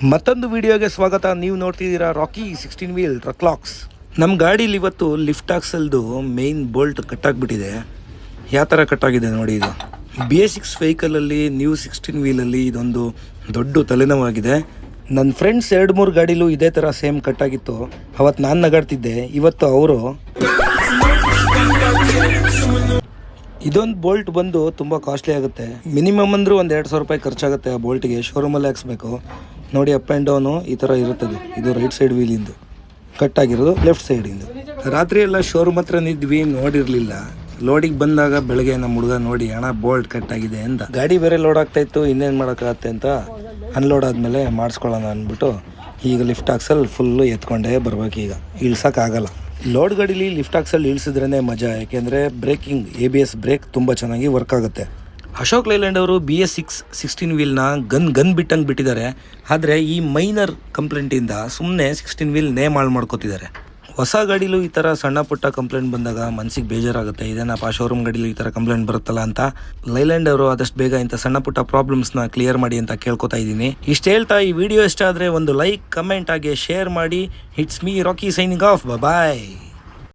ಮತ್ತೊಂದು ವಿಡಿಯೋಗೆ ಸ್ವಾಗತ. ನೀವು ನೋಡ್ತಿದ್ದೀರಾ ರಾಕಿ 16 ವೀಲ್ ಟ್ರಕ್ಲಾಕ್ಸ್. ನಮ್ಮ ಗಾಡೀಲಿ ಇವತ್ತು ಲಿಫ್ಟ್ ಆಕ್ಸಲ್ದು ಮೇನ್ ಬೋಲ್ಟ್ ಕಟ್ಟಾಗ್ಬಿಟ್ಟಿದೆ. ಯಾವ ಥರ ಕಟ್ಟಾಗಿದೆ ನೋಡಿ. ಇದು BS6 ವೆಹಿಕಲಲ್ಲಿ ನ್ಯೂ 16 ವೀಲಲ್ಲಿ ಇದೊಂದು ದೊಡ್ಡ ತಲೆನೋವಾಗಿದೆ. ನನ್ನ ಫ್ರೆಂಡ್ಸ್ 2-3 ಗಾಡೀಲೂ ಇದೇ ಥರ ಸೇಮ್ ಕಟ್ಟಾಗಿತ್ತು. ಅವತ್ತು ನಾನು ನಗಾಡ್ತಿದ್ದೆ, ಇವತ್ತು ಅವರು ಇದೊಂದು ಬೋಲ್ಟ್ ಬಂದು ತುಂಬ ಕಾಸ್ಟ್ಲಿ ಆಗುತ್ತೆ. ಮಿನಿಮಮ್ ಅಂದರೂ ಒಂದು 2,000 ರೂಪಾಯಿ ಖರ್ಚಾಗುತ್ತೆ ಆ ಬೋಲ್ಟ್ಗೆ. ಶೋರೂಮಲ್ಲಿ ಹಾಕ್ಸ್ಬೇಕು ನೋಡಿ. ಅಪ್ ಆ್ಯಂಡ್ ಡೌನು ಈ ಥರ ಇರುತ್ತದೆ. ಇದು ರೈಟ್ ಸೈಡ್ ವೀಲಿಂದು ಕಟ್ಟಾಗಿರೋದು, ಲೆಫ್ಟ್ ಸೈಡಿಂದು. ರಾತ್ರಿ ಎಲ್ಲ ಶೋರೂಮ್ ಹತ್ರ ನಿದ್ವಿ, ನೋಡಿರಲಿಲ್ಲ. ಲೋಡಿಗೆ ಬಂದಾಗ ಬೆಳಗ್ಗೆ ನಮ್ಮ ಹುಡುಗ ನೋಡಿ ಅಣ್ಣ ಬೋಲ್ಟ್ ಕಟ್ಟಾಗಿದೆ ಅಂತ. ಗಾಡಿ ಬೇರೆ ಲೋಡ್ ಆಗ್ತಾಯಿತ್ತು, ಇನ್ನೇನು ಮಾಡೋಕ್ಕಾಗತ್ತೆ ಅಂತ ಅನ್ಲೋಡ್ ಆದಮೇಲೆ ಮಾಡಿಸ್ಕೊಳ್ಳೋಣ ಅಂದ್ಬಿಟ್ಟು ಈಗ ಲಿಫ್ಟ್ ಆಕ್ಸಲ್ ಫುಲ್ಲು ಎತ್ಕೊಂಡೇ ಬರ್ಬೇಕು. ಈಗ ಇಳ್ಸೋಕ್ಕಾಗಲ್ಲ. ಲೋಡ್ ಗಾಡೀಲಿ ಲಿಫ್ಟ್ ಆಕ್ಸಲ್ ಇಳಿಸಿದ್ರೇ ಮಜಾ. ಯಾಕೆಂದರೆ ಬ್ರೇಕಿಂಗ್ ABS ಬ್ರೇಕ್ ತುಂಬ ಚೆನ್ನಾಗಿ ವರ್ಕ್ ಆಗುತ್ತೆ. ಅಶೋಕ್ ಲೈಲ್ಯಾಂಡ್ ಅವರು BS6 16 ವೀಲ್ನ ಗನ್ ಬಿಟ್ಟಂಗೆ ಬಿಟ್ಟಿದ್ದಾರೆ. ಆದರೆ ಈ ಮೈನರ್ ಕಂಪ್ಲೇಂಟಿಂದ ಸುಮ್ಮನೆ 16 ವೀಲ್ ನೇಮ್ ಹಾಳು ಮಾಡ್ಕೋತಿದ್ದಾರೆ. ಹೊಸ ಗಾಡೀಲು ಈ ಥರ ಸಣ್ಣ ಪುಟ್ಟ ಕಂಪ್ಲೇಂಟ್ ಬಂದಾಗ ಮನಸ್ಸಿಗೆ ಬೇಜಾರಾಗುತ್ತೆ. ಇದೇನಪ್ಪ ಶೋರೂಮ್ ಗಾಡೀಲಿ ಈ ಥರ ಕಂಪ್ಲೇಂಟ್ ಬರುತ್ತಲ್ಲ ಅಂತ. ಲೈಲ್ಯಾಂಡ್ ಅವರು ಆದಷ್ಟು ಬೇಗ ಇಂಥ ಸಣ್ಣ ಪುಟ್ಟ ಪ್ರಾಬ್ಲಮ್ಸ್ನ ಕ್ಲಿಯರ್ ಮಾಡಿ ಅಂತ ಕೇಳ್ಕೊತಾ ಇದ್ದೀನಿ. ಇಷ್ಟು ಹೇಳ್ತಾ ಈ ವಿಡಿಯೋ ಇಷ್ಟ ಆದರೆ ಒಂದು ಲೈಕ್, ಕಮೆಂಟ್ ಹಾಗೆ ಶೇರ್ ಮಾಡಿ. It's me Rocky signing off. Bye.